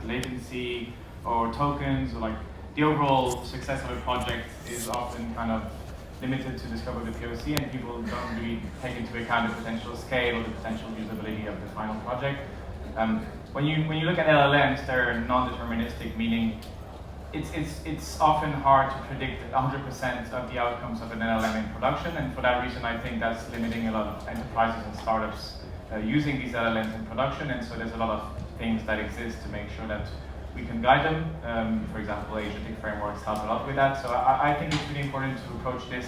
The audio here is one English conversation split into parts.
latency or tokens, or like the overall success of a project is often kind of limited to the scope of the POC, and people don't really take into account the potential scale or the potential usability of the final project. When you look at LLMs, they're non-deterministic, meaning it's often hard to predict 100% of the outcomes of an LLM in production, and for that reason I think that's limiting a lot of enterprises and startups using these LLMs in production, and so there's a lot of things that exist to make sure that we can guide them. For example, agentic frameworks help a lot with that, so I think it's really important to approach this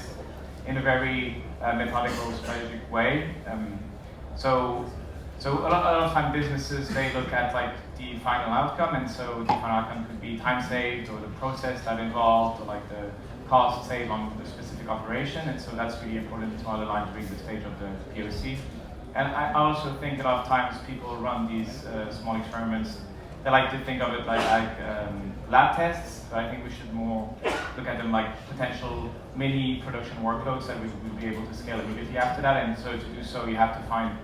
in a very methodical, strategic way. So a lot of time businesses, they look at like the final outcome, and so the final outcome could be time saved, or the process that involved, or like the cost saved on the specific operation, and so that's really important to underline during the stage of the POC. And I also think a lot of times people run these small experiments, they like to think of it like lab tests, but I think we should more look at them like potential mini production workloads that we will be able to scale immediately after that, and so to do so you have to find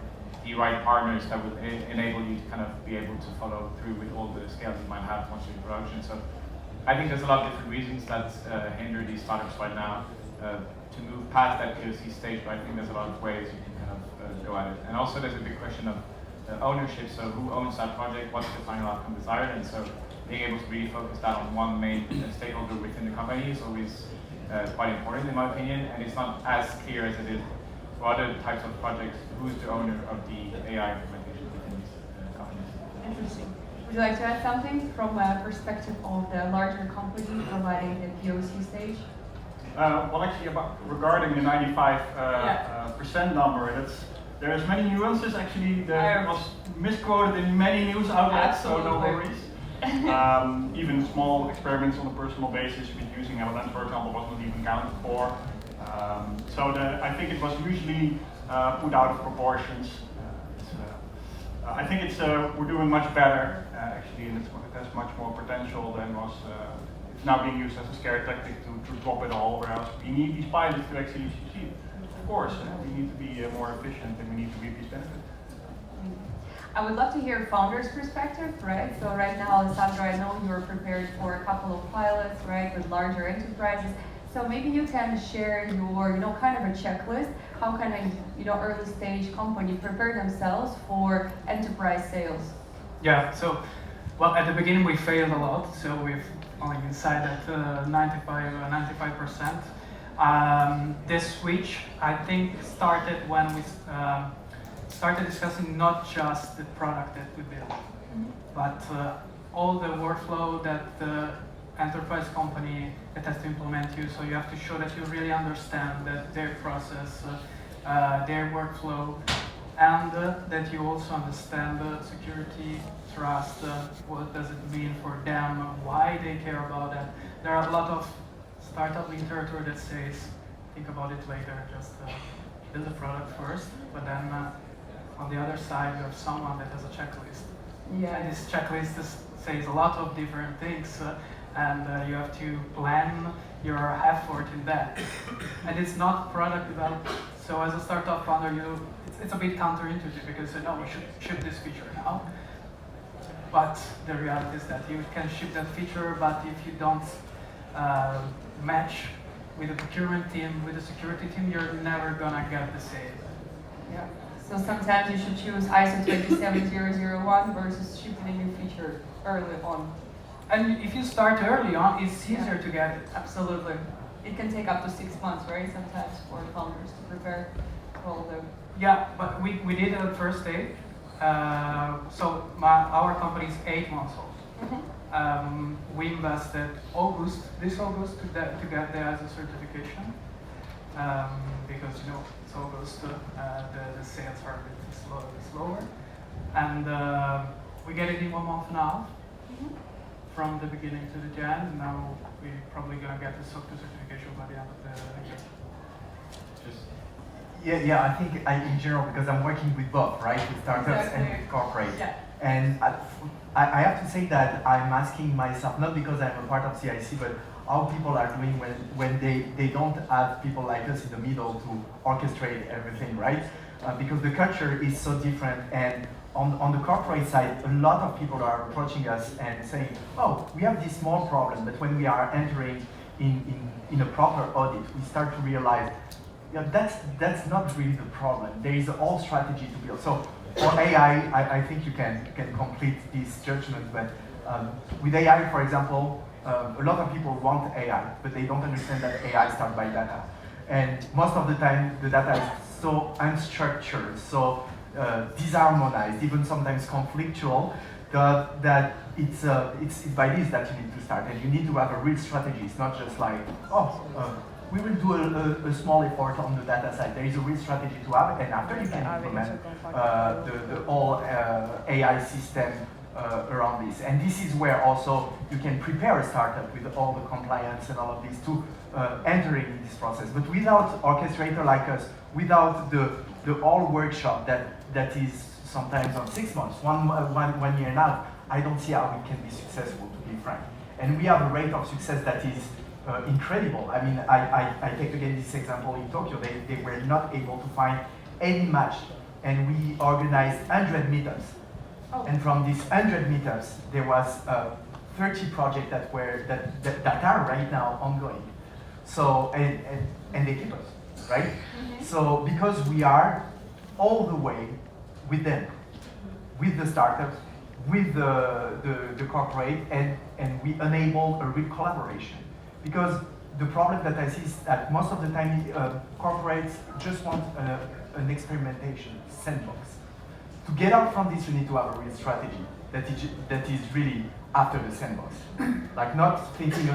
the right partners that will enable you to kind of be able to follow through with all the scales you might have once you're in production. So I think there's a lot of different reasons that hinder these startups right now to move past that POC stage, but I think there's a lot of ways you can kind of go at it. And also there's a big question of ownership, so who owns that project, what's the final outcome desired, and so being able to really focus that on one main stakeholder within the company is always quite important in my opinion, and it's not as clear as it is for other types of projects, who's the owner of the AI implementation within these companies. Interesting. Would you like to add something from a perspective of the larger company providing the POC stage? Well, actually, regarding the 95% number, there's many nuances. Actually, that was misquoted in many news outlets, so no worries. Even small experiments on a personal basis with using LLMs, for example, wasn't even counted for. I think it was usually put out of proportions. I think we're doing much better actually, and it has much more potential than was. It's now being used as a scare tactic to drop it all, whereas we need these pilots to actually succeed. Of course, we need to be more efficient, and we need to reap these benefits. I would love to hear founders' perspective, right? So right now, Alessandro, I know you're prepared for a couple of pilots, right, with larger enterprises. So maybe you can share your, kind of a checklist. How can a, early stage company prepare themselves for enterprise sales? Yeah. So, well, at the beginning we failed a lot. So we've only inside at 95%. This switch, I think, started when we started discussing not just the product that we build, but all the workflow that the enterprise company that has to implement you. So you have to show that you really understand that their process, their workflow, and that you also understand the security, trust, what does it mean for them, why they care about that. There are a lot of startup literature that says, think about it later, just build a product first, but then on the other side you have someone that has a checklist. Yeah. And this checklist says a lot of different things, and you have to plan your effort in that. And it's not product development. So as a startup founder, it's a bit counterintuitive because no, we should ship this feature now. But the reality is that you can ship that feature, but if you don't match with the procurement team, with the security team, you're never gonna get the sale. Yeah. So sometimes you should choose ISO 27001 versus shipping a new feature early on. And if you start early on, it's easier to get it. Absolutely. It can take up to 6 months, right? Sometimes for founders to prepare for all the... Yeah, but we did it at first stage. So our company is 8 months old. We invested this August to get the ISO certification. Because it's August, the sales are a bit slower. And we get it in 1 month now. From the beginning to the Jan. Now we're probably gonna get the SOC 2 certification by the end of the year. Yeah, I think in general, because I'm working with both, right, with startups and with corporate. Yeah. And I have to say that I'm asking myself, not because I'm a part of CIC, but how people are doing when they don't have people like us in the middle to orchestrate everything, right? Because the culture is so different, and on the corporate side, a lot of people are approaching us and saying, oh, we have this small problem, but when we are entering in a proper audit, we start to realize, that's not really the problem. There is a whole strategy to build. So for AI, I think you can complete this judgment, but with AI, for example, a lot of people want AI, but they don't understand that AI starts by data. And most of the time, the data is so unstructured, so disharmonized, even sometimes conflictual, that it's by this that you need to start. And you need to have a real strategy. It's not just like, we will do a small effort on the data side. There is a real strategy to have, and after you can implement the whole AI system around this. And this is where also you can prepare a startup with all the compliance and all of this to entering in this process. But without orchestrator like us, without the whole workshop that is sometimes on 6 months, one year and a half, I don't see how we can be successful, to be frank. And we have a rate of success that is incredible. I mean, I take again this example in Tokyo. They were not able to find any match, and we organized 100 meetups. Oh. And from these 100 meetups, there was 30 projects that are right now ongoing. So and they keep us, right? Mm-hmm. So because we are all the way with them, with the startups, with the corporate, and we enable a real collaboration. Because the problem that I see is that most of the time corporates just want an experimentation sandbox. To get out from this, you need to have a real strategy that is really after the sandbox. Like not thinking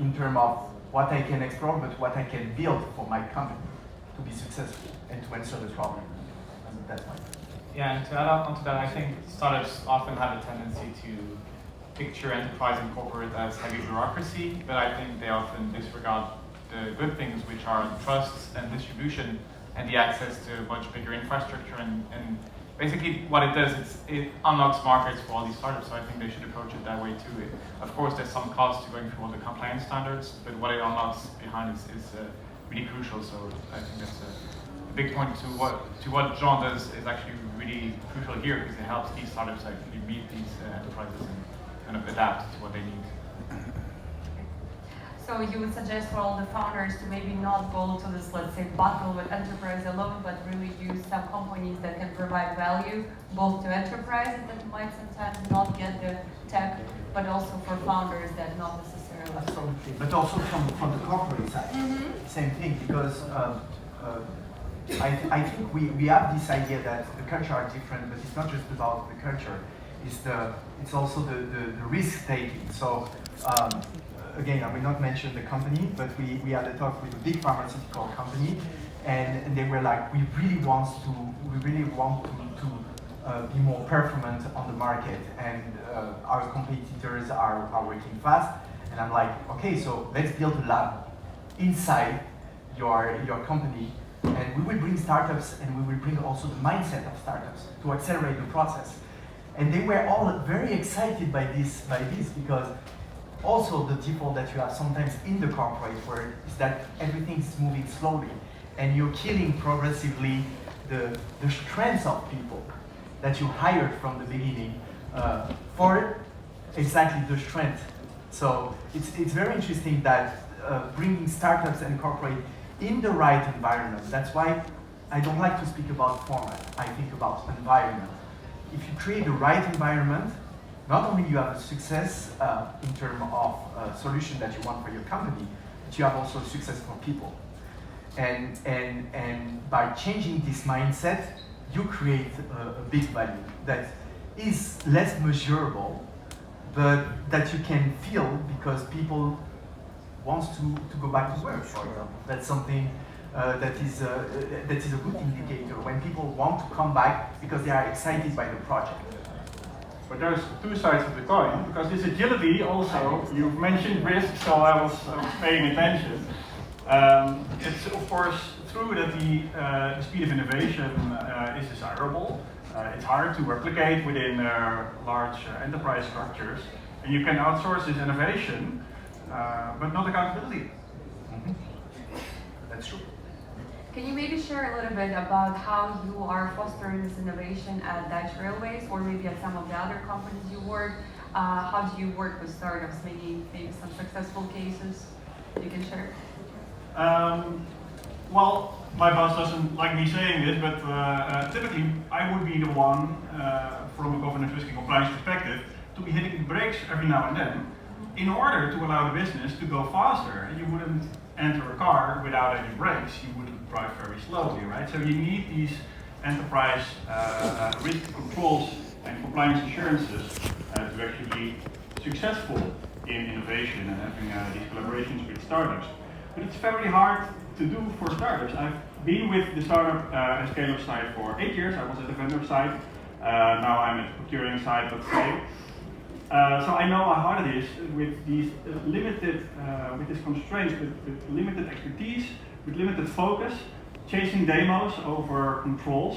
in terms of what I can explore, but what I can build for my company to be successful and to answer the problem. And that's my point. Yeah, and to add on to that, I think startups often have a tendency to picture enterprise and corporate as heavy bureaucracy, but I think they often disregard the good things, which are trust and distribution and the access to a much bigger infrastructure. And basically what it does is it unlocks markets for all these startups, so I think they should approach it that way too. Of course, there's some cost to going through all the compliance standards, but what it unlocks behind is really crucial, so I think that's a big point to what Jean does is actually really crucial here, because it helps these startups actually meet these enterprises and kind of adapt to what they need. So you would suggest for all the founders to maybe not go to this, let's say, battle with enterprise alone, but really use some companies that can provide value, both to enterprises that might sometimes not get the tech, but also for founders that not necessarily. Absolutely, but also from the corporate side, same thing, because I think we have this idea that the culture are different, but it's not just about the culture. It's also the risk taking. So again, I will not mention the company, but we had a talk with a big pharmaceutical company, and they were like, we really want to be more performant on the market, and our competitors are working fast. And I'm like, okay, so let's build a lab inside your company. And we will bring startups, and we will bring also the mindset of startups to accelerate the process. And they were all very excited by this, because also the default that you have sometimes in the corporate world is that everything is moving slowly, and you're killing progressively the strengths of people that you hired from the beginning for exactly the strength. So it's very interesting that bringing startups and corporate in the right environment. That's why I don't like to speak about format. I think about environment. If you create the right environment, not only you have a success in terms of solution that you want for your company, but you have also success for people. And by changing this mindset, you create a big value that is less measurable, but that you can feel because people wants to go back to work, for example. That's something that is a good indicator when people want to come back because they are excited by the project. But there's two sides of the coin, because this agility also, you've mentioned risk, so I was paying attention. It's of course true that the speed of innovation is desirable. It's hard to replicate within large enterprise structures, and you can outsource this innovation, but not accountability. That's true. Can you maybe share a little bit about how you are fostering this innovation at Dutch Railways or maybe at some of the other companies you work? How do you work with startups? Maybe some successful cases you can share? Well, my boss doesn't like me saying this, but typically I would be the one, from a governance risk and compliance perspective, to be hitting the brakes every now and then in order to allow the business to go faster. You wouldn't enter a car without any brakes. You would drive very slowly, right? So you need these enterprise risk controls and compliance assurances to actually be successful in innovation and having these collaborations with startups. But it's very hard to do for startups. I've been with the startup and scale-up side for 8 years. I was at the vendor side. Now I'm at the procuring side, let's say. So I know how hard it is with these limited, with this constraints, with limited expertise, with limited focus, chasing demos over controls,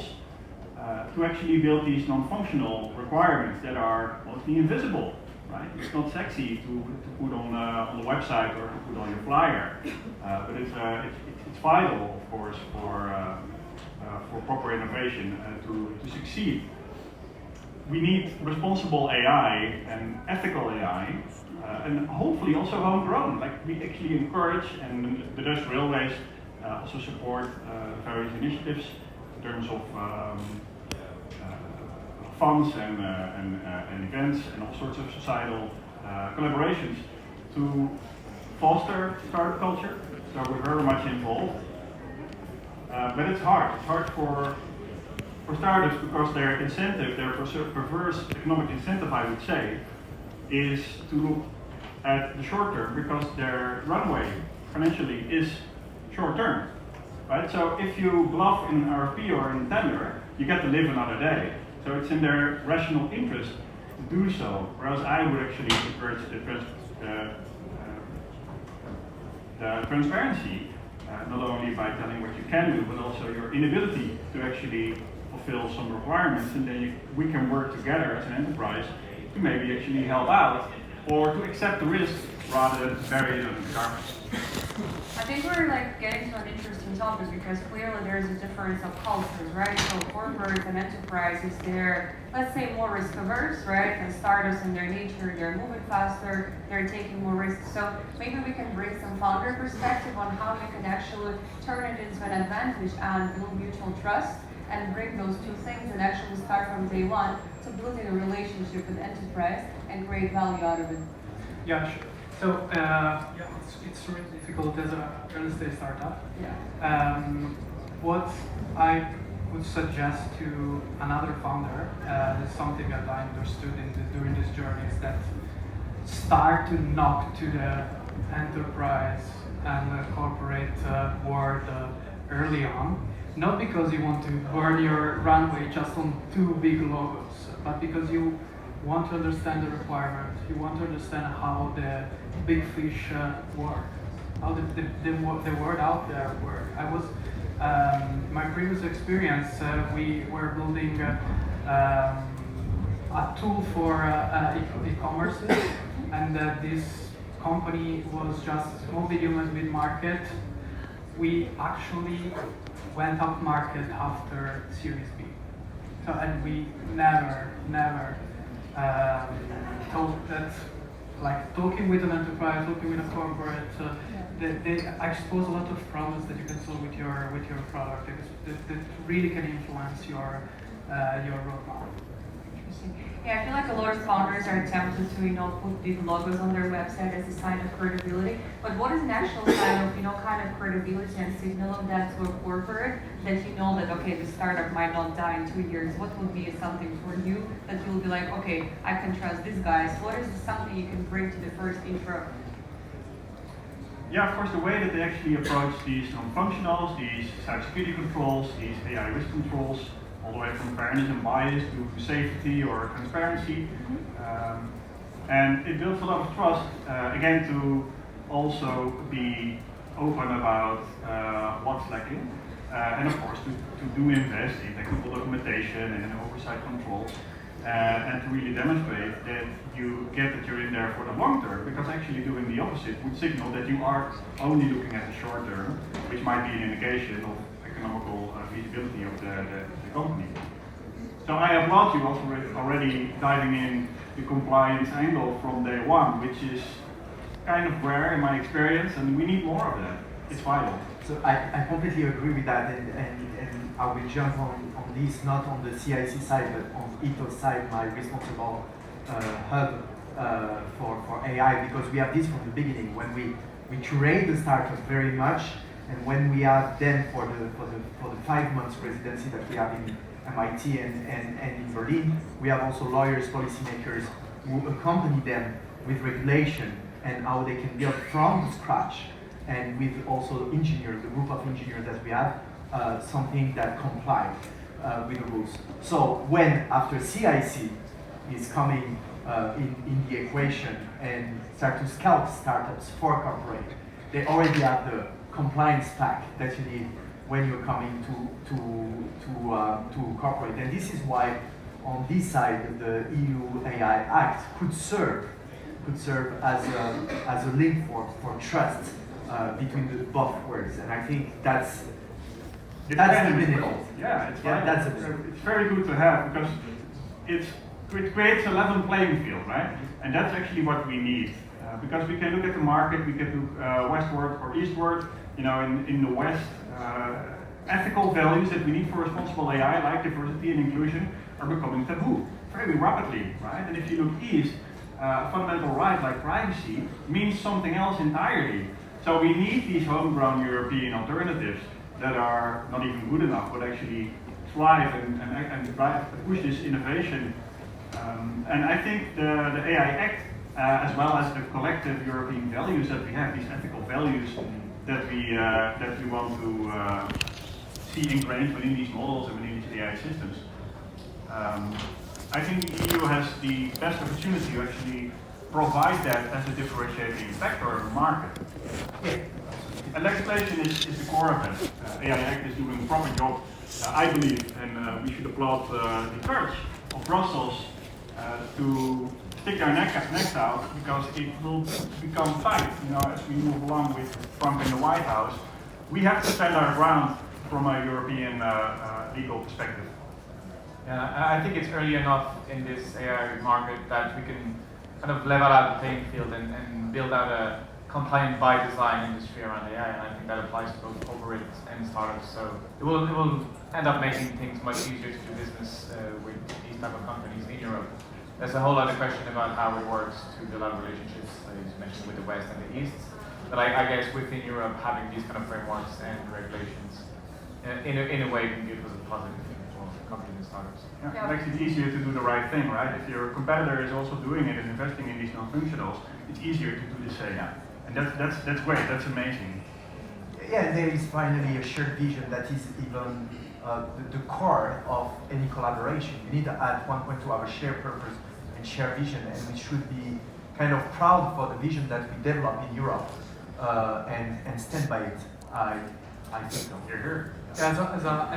to actually build these non-functional requirements that are mostly invisible, right? It's not sexy to put on the website or to put on your flyer, but it's vital, of course, for proper innovation to succeed. We need responsible AI and ethical AI, and hopefully also homegrown. Like we actually encourage, and the Dutch Railways also support various initiatives in terms of funds and events and all sorts of societal collaborations to foster startup culture. So we're very much involved, but it's hard. It's hard for startups because their incentive, their perverse economic incentive, I would say, is to look at the short term because their runway financially is short term, right? So if you bluff in an RFP or in a tender, you get to live another day. So it's in their rational interest to do so, whereas I would actually encourage the transparency, not only by telling what you can do, but also your inability to actually fulfill some requirements, and then we can work together as an enterprise to maybe actually help out or to accept the risk rather than bury it under the carpet. I think we're getting to an interesting topic because clearly there's a difference of cultures, right? So corporates and enterprises, they're, let's say, more risk averse, right? And startups in their nature, they're moving faster, they're taking more risks. So maybe we can bring some founder perspective on how you can actually turn it into an advantage and build mutual trust and bring those two things and actually start from day one to building a relationship with enterprise and create value out of it. Yeah, sure. So it's really difficult as a real estate startup. Yeah. What I would suggest to another founder, is something that I understood during this journey, is that start to knock to the enterprise and the corporate world early on. Not because you want to burn your runway just on 2 big logos, but because you want to understand the requirements, you want to understand how the big fish work, how the word out there work. I was, my previous experience, we were building a tool for e-commerce, and this company was just small, medium, and mid-market. We actually went up market after Series B. So, and we never thought that, talking with an enterprise, talking with a corporate, they expose a lot of problems that you can solve with your product that really can influence your roadmap. Yeah, I feel like a lot of founders are tempted to, put big logos on their website as a sign of credibility. But what is an actual sign of, kind of credibility and signal of that to a corporate that you know that, okay, the startup might not die in 2 years? What would be something for you that you'll be like, okay, I can trust these guys? What is something you can bring to the first intro? Yeah, of course, the way that they actually approach these non-functionals, these cybersecurity controls, these AI risk controls, all the way from fairness and bias to safety or transparency. And it builds a lot of trust, again, to also be open about what's lacking. And of course, to do invest in technical documentation and oversight controls, and to really demonstrate that you get that you're in there for the long term, because actually doing the opposite would signal that you are only looking at the short term, which might be an indication of economical feasibility of the company. So I applaud you also already diving in the compliance angle from day one, which is kind of rare in my experience, and we need more of that. It's vital. So I completely agree with that, and I will jump on this, not on the CIC side, but on Ethos side, my responsible hub for AI, because we have this from the beginning, when we curate the startup very much, and when we have them for the 5 months residency that we have in MIT and in Berlin, we have also lawyers, policymakers who accompany them with regulation and how they can build from scratch, and with also engineers, the group of engineers that we have, something that complies with the rules. So when after CIC is coming in the equation and start to scale startups for corporate, they already have the compliance pack that you need when you're coming to corporate. And this is why on this side the EU AI Act could serve as a link for trust between the both worlds. And I think that's the benefit. Yeah, that's it's very good to have, because it creates a level playing field, right? And that's actually what we need, because we can look at the market, we can look westward or eastward. You know, in the West, ethical values that we need for responsible AI, like diversity and inclusion, are becoming taboo very rapidly, right? And if you look east, a fundamental right like privacy means something else entirely. So we need these homegrown European alternatives that are not even good enough, but actually thrive and drive, push this innovation. And I think the AI Act, as well as the collective European values that we have, these ethical values that we want to see ingrained within these models and within these AI systems. I think the EU has the best opportunity to actually provide that as a differentiating factor in the market. And legislation is the core of it. AI Act is doing a proper job, I believe, and we should applaud the courage of Brussels to stick their necks out, because it will become tight, you know, as we move along with Trump in the White House. We have to stand our ground from a European legal perspective. Yeah, I think it's early enough in this AI market that we can kind of level out the playing field and build out a compliant by design industry around AI, and I think that applies to both corporates and startups. So it will end up making things much easier to do business with these type of companies in Europe. There's a whole other question about how it works to build out relationships, as you mentioned, with the West and the East. But I guess within Europe, having these kind of frameworks and regulations, in a way, can be a positive thing for companies and startups. Yeah, it makes it easier to do the right thing, right? If your competitor is also doing it and investing in these non-functionals, it's easier to do the same. Yeah. And that's great. That's amazing. Yeah, there is finally a shared vision that is even the core of any collaboration. You need to at one point to have a shared purpose and shared vision, and we should be kind of proud for the vision that we develop in Europe and stand by it. I think so. You're here. As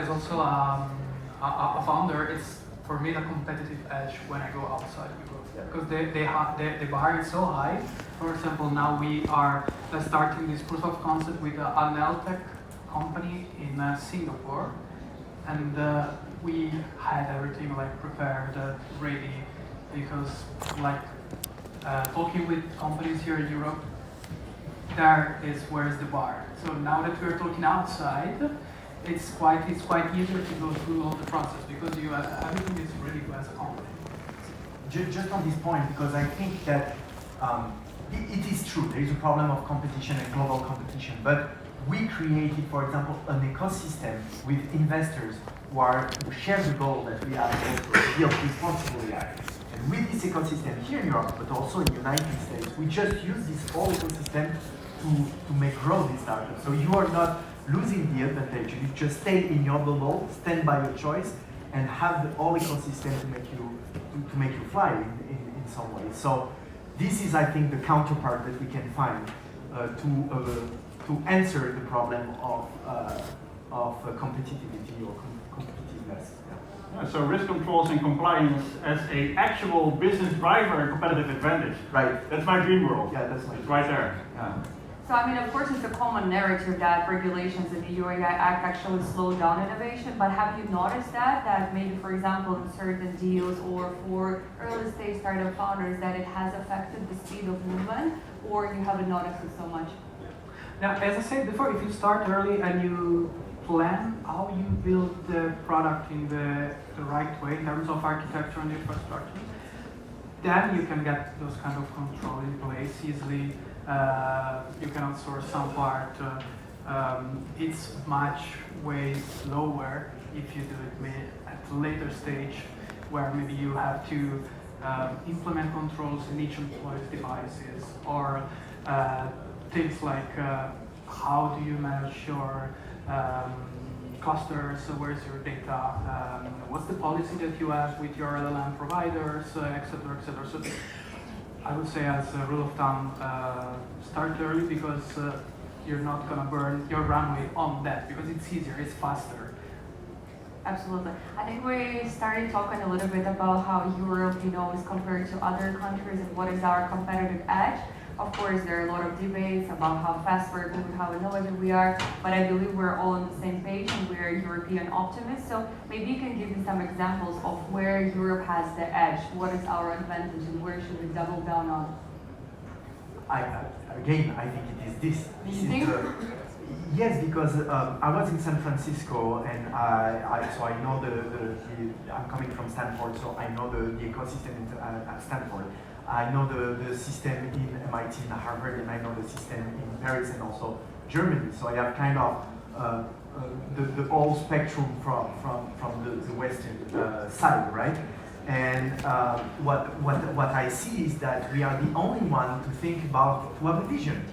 also a founder, it's for me the competitive edge when I go outside Europe, because the bar is so high. For example, now we are starting this proof of concept with an L-Tech company in Singapore, and we had everything like prepared, ready, because like talking with companies here in Europe, there is where's the bar. So now that we're talking outside, it's quite easier to go through all the process, because you everything is ready as a company. Just on this point, because I think that it is true, there is a problem of competition and global competition, but we created, for example, an ecosystem with investors who share the goal that we have to build responsible AI. And with this ecosystem here in Europe, but also in the United States, we just use this whole ecosystem to make grow this startup. So you are not losing the advantage, you just stay in your bubble, stand by your choice, and have the whole ecosystem to make you fly in some way. So this is, I think, the counterpart that we can find to answer the problem of competitivity or competitiveness. Yeah, so risk controls and compliance as a actual business driver and competitive advantage. Right. That's my dream world. Yeah, that's my It's right there. Yeah. So I mean, of course, it's a common narrative that regulations in the EU AI Act actually slow down innovation, but have you noticed that maybe, for example, in certain deals or for early stage startup founders, that it has affected the speed of movement, or you haven't noticed it so much? Now, as I said before, if you start early and you plan how you build the product in the right way in terms of architecture and infrastructure, then you can get those kind of control in place easily. You can outsource some part. It's much way slower if you do it at a later stage, where maybe you have to implement controls in each employee's devices, or things like how do you manage your clusters, where's your data, what's the policy that you have with your LLM providers, etc., etc. So I would say, as a rule of thumb, start early, because you're not going to burn your runway on that, because it's easier, it's faster. Absolutely. I think we started talking a little bit about how Europe, is compared to other countries and what is our competitive edge. Of course, there are a lot of debates about how fast we're moving, how innovative we are, but I believe we're all on the same page and we're European optimists. So maybe you can give me some examples of where Europe has the edge. What is our advantage and where should we double down on? Again, I think it is this. Yes, because I was in San Francisco, and so I know I'm coming from Stanford, so I know the ecosystem at Stanford. I know the system in MIT and Harvard, and I know the system in Paris and also Germany. So I have kind of the whole spectrum from the Western side, right? And what I see is that we are the only one to think about, to have a vision,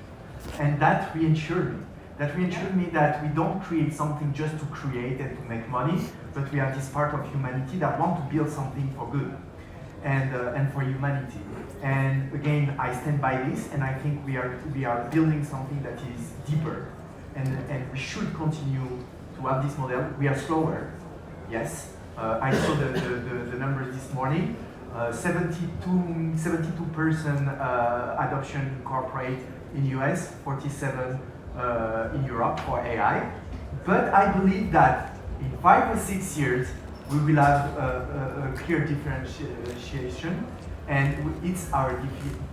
and that reassured me. That reassured me that we don't create something just to create and to make money, but we are this part of humanity that want to build something for good and for humanity. And again, I stand by this, and I think we are building something that is deeper, and we should continue to have this model. We are slower, yes. I saw the numbers this morning. 72% adoption in corporate in US, 47 in Europe for AI. But I believe that in 5 or 6 years, we will have a clear differentiation, and it's our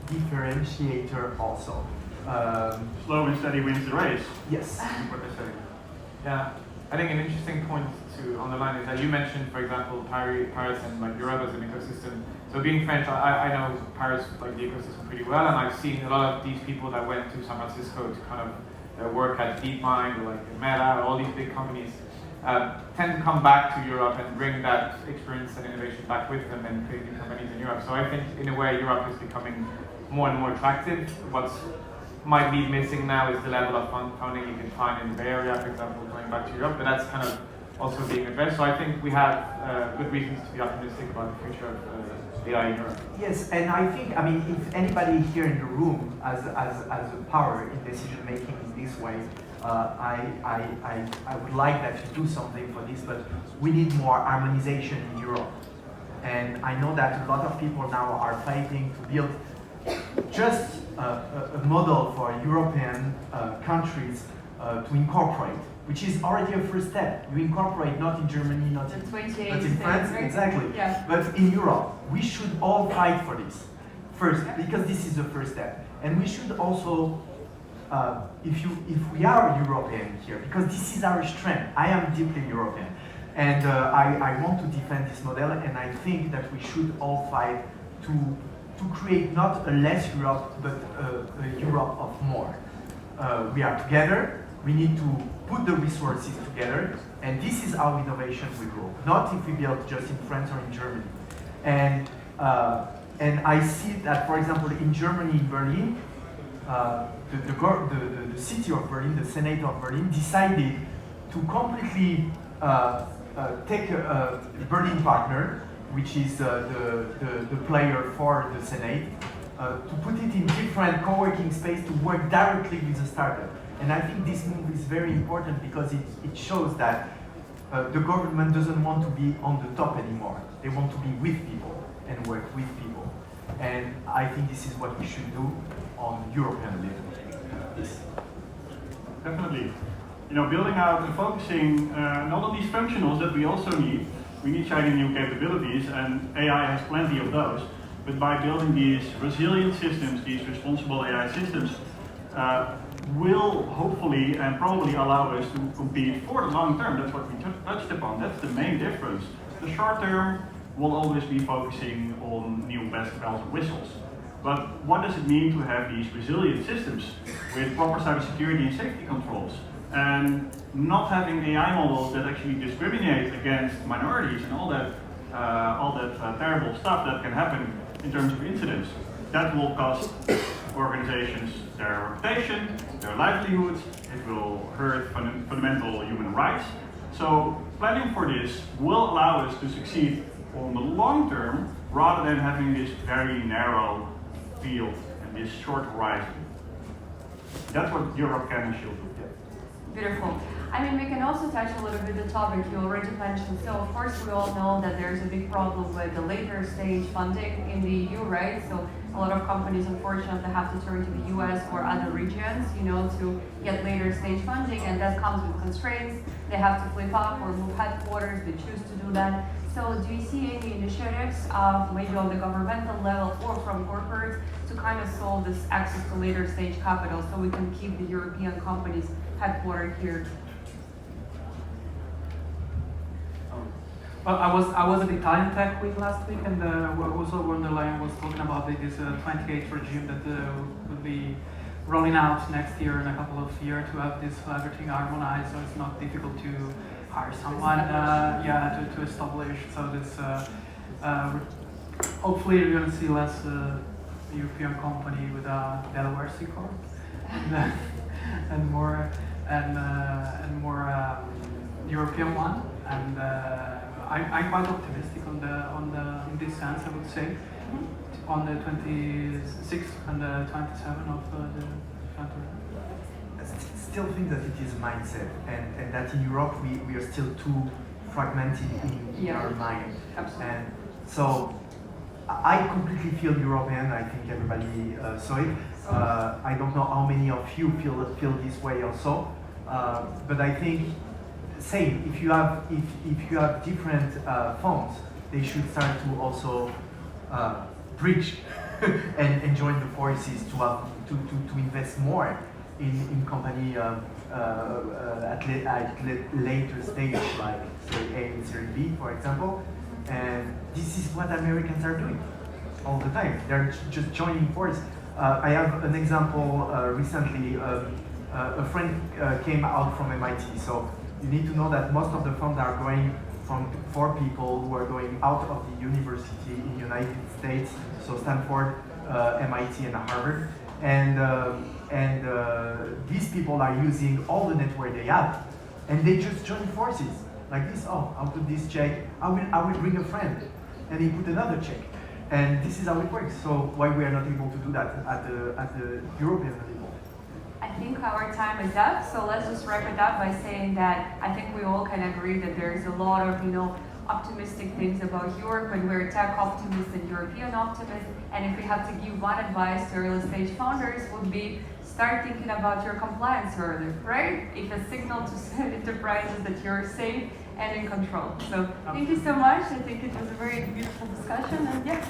differentiator also. Slow and steady wins the race. Yes. What they're saying. Yeah, I think an interesting point to underline is that you mentioned, for example, Paris and like Europe as an ecosystem. So being French, I know Paris, like the ecosystem, pretty well, and I've seen a lot of these people that went to San Francisco to kind of work at DeepMind or like Meta, all these big companies. Tend to come back to Europe and bring that experience and innovation back with them and create new companies in Europe. So I think, in a way, Europe is becoming more and more attractive. What might be missing now is the level of funding you can find in the Bay Area, for example, going back to Europe, but that's kind of also being addressed. So I think we have good reasons to be optimistic about the future of AI in Europe. Yes, and I think, I mean, if anybody here in the room has a power in decision making in this way, I would like that you do something for this, but we need more harmonization in Europe. And I know that a lot of people now are fighting to build just a model for European countries to incorporate, which is already a first step. You incorporate not in Germany, not in France, right? Exactly, yeah. But in Europe. We should all fight for this first, because this is the first step. And we should also, if we are European here, because this is our strength. I am deeply European, and I want to defend this model, and I think that we should all fight to create not a less Europe, but a Europe of more. We are together. We need to put the resources together, and this is how innovation will grow. Not if we build just in France or in Germany. And I see that, for example, in Germany, in Berlin, the city of Berlin, the Senate of Berlin, decided to completely take a Berlin partner, which is the player for the Senate, to put it in different co-working space to work directly with the startup. And I think this move is very important because it shows that the government doesn't want to be on the top anymore. They want to be with people and work with people. And I think this is what we should do on European level. this? Definitely. You know, building out and focusing not on these functionals that we also need. We need shiny new capabilities, and AI has plenty of those. But by building these resilient systems, these responsible AI systems, will hopefully and probably allow us to compete for the long term. That's what we touched upon. That's the main difference. The short term will always be focusing on new best bells and whistles. But what does it mean to have these resilient systems with proper cybersecurity and safety controls? And not having AI models that actually discriminate against minorities and all that terrible stuff that can happen in terms of incidents. That will cost organizations their reputation, their livelihoods, it will hurt fundamental human rights. So planning for this will allow us to succeed on the long term rather than having this very narrow field and this short horizon. That's what Europe can and should do. Beautiful. I mean, we can also touch a little bit the topic you already mentioned. So, of course, we all know that there's a big problem with the later stage funding in the EU, right? So, a lot of companies, unfortunately, have to turn to the US or other regions, you know, to get later stage funding, and that comes with constraints. They have to flip up or move headquarters. They choose to do that. So, do you see any initiatives, maybe on the governmental level or from corporates, to kind of solve this access to later stage capital so we can keep the European companies headquartered here? Well, I was at the Italian Tech Week last week, and Ursula von der Leyen was talking about this 28 regime that will be rolling out next year in a couple of years to have this everything harmonized, so it's not difficult to hire someone, to establish. So this hopefully you're going to see less European company with a Delaware C corp, and more European one. And I'm quite optimistic in this sense, I would say, on the 26th and the 27th of the country. I still think that it is a mindset, and that in Europe we are still too fragmented in our mind. Absolutely. And so I completely feel European. I think everybody saw it. I don't know how many of you feel this way also, but I think same. If you have different funds, they should start to also bridge and join the forces to invest more in company at later stage, like Series A and Series B, for example. And this is what Americans are doing all the time. They're just joining forces. I have an example recently. A friend came out from MIT. So you need to know that most of the funds are going for people who are going out of the university in the United States. So Stanford, MIT, and Harvard. And these people are using all the network they have, and they just join forces like this. Oh, I'll put this check. I will bring a friend, and he put another check, and this is how it works. So why we are not able to do that at the European level? I think our time is up, so let's just wrap it up by saying that I think we all can agree that there's a lot of, optimistic things about Europe, and we're tech optimists and European optimists. And if we have to give one advice to early stage founders, would be start thinking about your compliance early, right? It's a signal to enterprises that you're safe and in control. So thank you so much. I think it was a very beautiful discussion, and yeah.